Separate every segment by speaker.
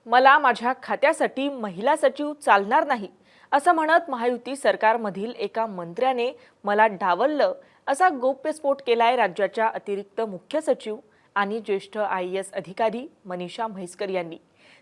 Speaker 1: मला माझ्या खात्यासाठी महिला सचिव चालणार नाही असं म्हणत महायुती सरकारमधील एका मंत्र्याने मला डावललं असा गौप्यस्फोट केलाय राज्याच्या अतिरिक्त मुख्य सचिव आणि ज्येष्ठ IAS अधिकारी मनीषा म्हैसकर यांनी।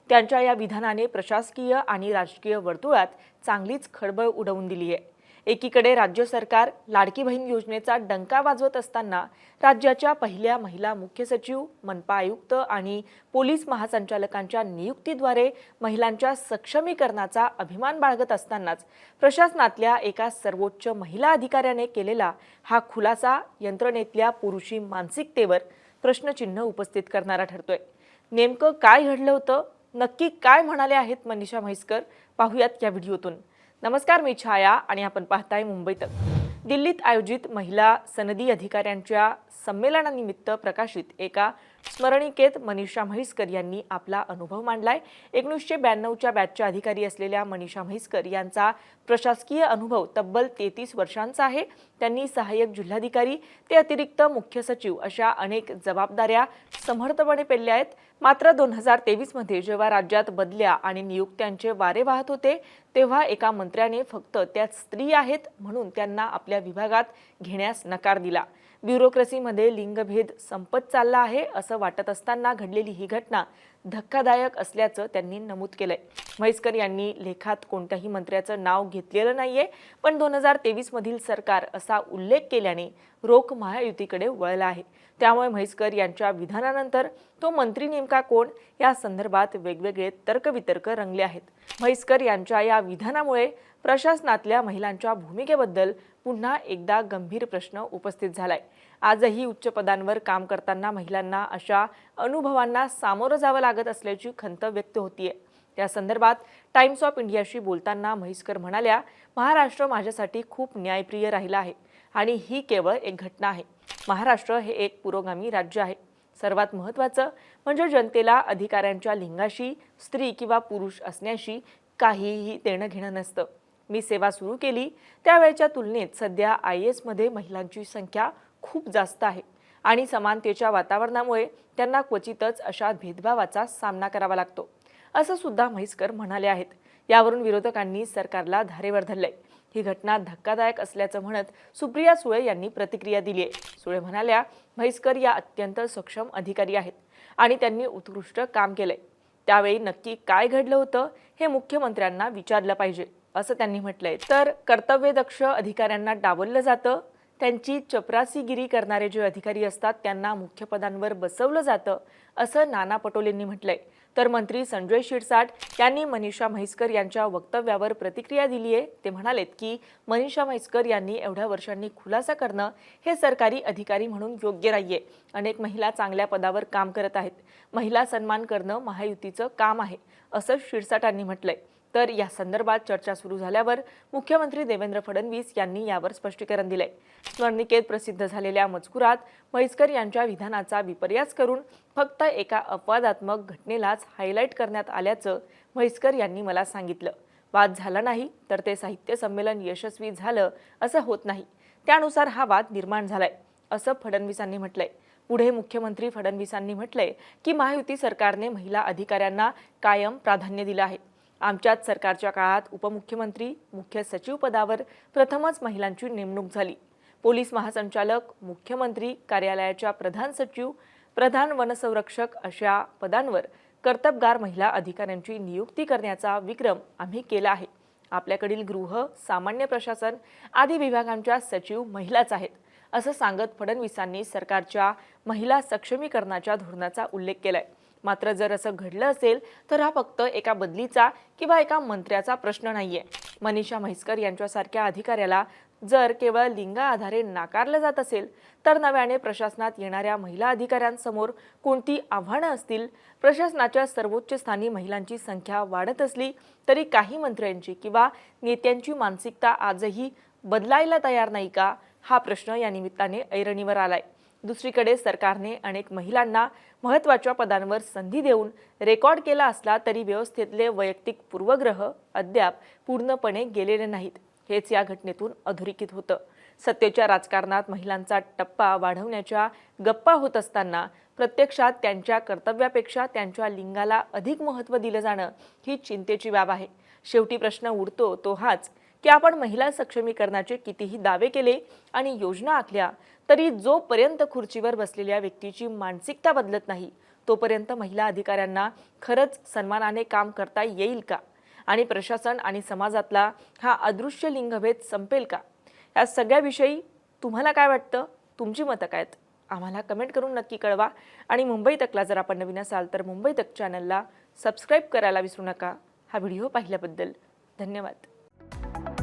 Speaker 1: त्यांच्या या विधानाने प्रशासकीय आणि राजकीय वर्तुळात चांगलीच खळबळ उडवून दिली आहे। एकीकडे राज्य सरकार लाडकी बहीण योजनेचा डंका वाजवत असताना राज्याच्या पहिल्या महिला मुख्य सचिव, मनपा आयुक्त आणि पोलीस महासंचालकांच्या नियुक्तीद्वारे महिलांच्या सक्षमीकरणाचा अभिमान बाळगत असतानाच प्रशासनातल्या एका सर्वोच्च महिला अधिकाऱ्याने केलेला हा खुलासा यंत्रणेतल्या पुरुषी मानसिकतेवर प्रश्नचिन्ह उपस्थित करणारा ठरतोय। नेमकं काय घडलं होतं, नक्की काय म्हणाले आहेत मनीषा म्हैसकर, पाहूयात या व्हिडिओतून। नमस्कार, मी छाया आणि आपण पाहताय मुंबई तक। दिल्लीत आयोजित महिला सनदी अधिकाऱ्यांच्या संमेलनानिमित्त प्रकाशित एका स्मरणिकेत मनीषा म्हैसकर यांनी आपला अनुभव मांडलाय। 1992च्या बॅचच्या अधिकारी असलेल्या मनीषा म्हैसकर यांचा प्रशासकीय अनुभव तब्बल 33 वर्षांचा आहे। त्यांनी सहाय्यक जिल्हाधिकारी ते अतिरिक्त मुख्य सचिव अशा अनेक जबाबदाऱ्या समर्थपणे पेलल्या आहेत। मात्र 2023 मध्ये जेव्हा राज्यात बदल्या आणि नियुक्त्यांचे वारे वाहत होते तेव्हा एका मंत्र्याने फक्त त्या स्त्री आहेत म्हणून त्यांना आपल्या विभागात घेण्यास नकार दिला। ब्युरोक्रेसीमध्ये लिंगभेद संपत चालला आहे असं वाटत असताना घडलेली ही घटना धक्कादायक असल्याचं त्यांनी नमूद केलंय। म्हैसकर यांनी लेखात कोणत्याही मंत्र्याचं नाव घेतलेलं नाहीये, पण 2023 मधील सरकार असा उल्लेख केल्याने रोख महायुतीकडे वळला आहे। त्यामुळे म्हैसकर यांच्या विधानानंतर तो मंत्री नेमका कोण या संदर्भात वेगवेगळे तर्कवितर्क रंगले आहेत। म्हैसकर यांच्या या विधानामुळे प्रशासनातल्या महिलांच्या भूमिकेबद्दल पुन्हा एकदा गंभीर प्रश्न उपस्थित झालाय। आजही उच्च पदांवर काम करताना महिलांना अशा अनुभवांना सामोरं जावं लागत असल्याची खंत व्यक्त होतीये। त्या संदर्भात टाइम्स ऑफ इंडियाशी बोलताना म्हैसकर म्हणाल्या, महाराष्ट्र माझ्यासाठी खूप न्यायप्रिय राहिला आहे आणि ही केवळ एक घटना आहे। महाराष्ट्र हे एक पुरोगामी राज्य आहे। सर्वात महत्त्वाचं म्हणजे जनतेला अधिकाऱ्यांच्या लिंगाशी, स्त्री किंवा पुरुष असण्याशी काहीही देणं घेणं नसतं। मी सेवा सुरू केली त्यावेळच्या तुलनेत सध्या IAS मध्ये महिलांची संख्या खूप जास्त आहे आणि समानतेच्या वातावरणामुळे त्यांना क्वचितच अशा भेदभावाचा सामना करावा लागतो असं सुद्धा म्हैसकर म्हणाले आहेत। यावरून विरोधकांनी सरकारला धारेवर धरलंय। ही घटना धक्कादायक असल्याचं म्हणत सुप्रिया सुळे यांनी प्रतिक्रिया दिली आहे। सुळे म्हणाल्या, म्हैसकर या अत्यंत सक्षम अधिकारी आहेत आणि त्यांनी उत्कृष्ट काम केलंय। त्यावेळी नक्की काय घडलं होतं हे मुख्यमंत्र्यांना विचारलं पाहिजे असं त्यांनी म्हटलंय। तर कर्तव्यदक्ष अधिकाऱ्यांना डावललं जातं, त्यांची चपरासीगिरी करणारे जे अधिकारी असतात त्यांना मुख्य पदांवर बसवलं जातं असं नाना पटोलेंनी म्हटलंय। तर मंत्री संजय शिरसाट यांनी मनीषा म्हैसकर यांच्या वक्तव्यावर प्रतिक्रिया दिली आहे। ते म्हणालेत की मनीषा म्हैसकर यांनी एवढ्या वर्षांनी खुलासा करणं हे सरकारी अधिकारी म्हणून योग्य नाहीये। अनेक महिला चांगल्या पदावर काम करत आहेत। महिला सन्मान करणं महायुतीचं काम आहे असं शिरसाटांनी म्हटलंय। तर या संदर्भात चर्चा सुरू झाल्यावर मुख्यमंत्री देवेंद्र फडणवीस यांनी यावर स्पष्टीकरण दिलंय। स्मरणिकेत प्रसिद्ध झालेल्या मजकुरात म्हैसकर यांच्या विधानाचा विपर्यास करून फक्त एका अपवादात्मक घटनेलाच हायलाईट करण्यात आल्याचं म्हैसकर यांनी मला सांगितलं। वाद झाला नाही तर ते साहित्य संमेलन यशस्वी झालं असं होत नाही, त्यानुसार हा वाद निर्माण झालाय असं फडणवीसांनी म्हटलंय। पुढे मुख्यमंत्री फडणवीसांनी म्हटलंय की महायुती सरकारने महिला अधिकाऱ्यांना कायम प्राधान्य दिलं आहे। आमच्याच सरकारच्या काळात उपमुख्यमंत्री, मुख्य सचिव पदावर प्रथमच महिलांची नेमणूक झाली। पोलीस महासंचालक, मुख्यमंत्री कार्यालयाच्या प्रधान सचिव, प्रधान वनसंरक्षक अशा पदांवर कर्तबगार महिला अधिकाऱ्यांची नियुक्ती करण्याचा विक्रम आम्ही केला आहे। आपल्याकडील गृह, सामान्य प्रशासन आदी विभागांच्या सचिव महिलाच आहेत असं सांगत फडणवीसांनी सरकारच्या महिला सक्षमीकरणाच्या धोरणाचा उल्लेख केलाय। मात्र जर असं घडलं असेल तर हा फक्त एका बदलीचा किंवा एका मंत्र्याचा प्रश्न नाहीये। मनीषा म्हैसकर यांच्यासारख्या अधिकाऱ्याला जर केवळ लिंगाआधारे नाकारलं जात असेल तर नव्याने प्रशासनात येणाऱ्या महिला अधिकाऱ्यांसमोर कोणती आव्हानं असतील? प्रशासनाच्या सर्वोच्च स्थानी महिलांची संख्या वाढत असली तरी काही मंत्र्यांची किंवा नेत्यांची मानसिकता आजही बदलायला तयार नाही का? हा प्रश्न या निमित्ताने ऐरणीवर आलाय। दुसरीकडे सरकारने अनेक महिलांना महत्त्वाच्या पदांवर संधी देऊन रेकॉर्ड केला असला तरी व्यवस्थेतले वैयक्तिक पूर्वग्रह अद्याप पूर्णपणे गेलेले नाहीत, हेच या घटनेतून अधोरेखित होतं। सत्तेच्या राजकारणात महिलांचा टप्पा वाढवण्याच्या गप्पा होत असताना प्रत्यक्षात त्यांच्या कर्तव्यापेक्षा त्यांच्या लिंगाला अधिक महत्त्व दिलं जाणं ही चिंतेची बाब आहे। शेवटी प्रश्न उरतो तो हाच की आपण महिला सक्षमीकरणाचे कितीही दावे केले आणि योजना आखल्या तरी जोपर्यंत खुर्चीवर बसलेल्या व्यक्तीची मानसिकता बदलत नाही तोपर्यंत महिला अधिकाऱ्यांना खरंच सन्मानाने काम करता येईल का आणि प्रशासन आणि समाजातला हा अदृश्य लिंगभेद संपेल का? या सगळ्याविषयी तुम्हाला काय वाटतं? तुमची मतं काय आहेत? आम्हाला कमेंट करून नक्की कळवा आणि मुंबई तकला जर आपण नवीन असाल तर मुंबई तक चॅनलला सबस्क्राईब करायला विसरू नका। हा व्हिडिओ पाहिल्याबद्दल धन्यवाद।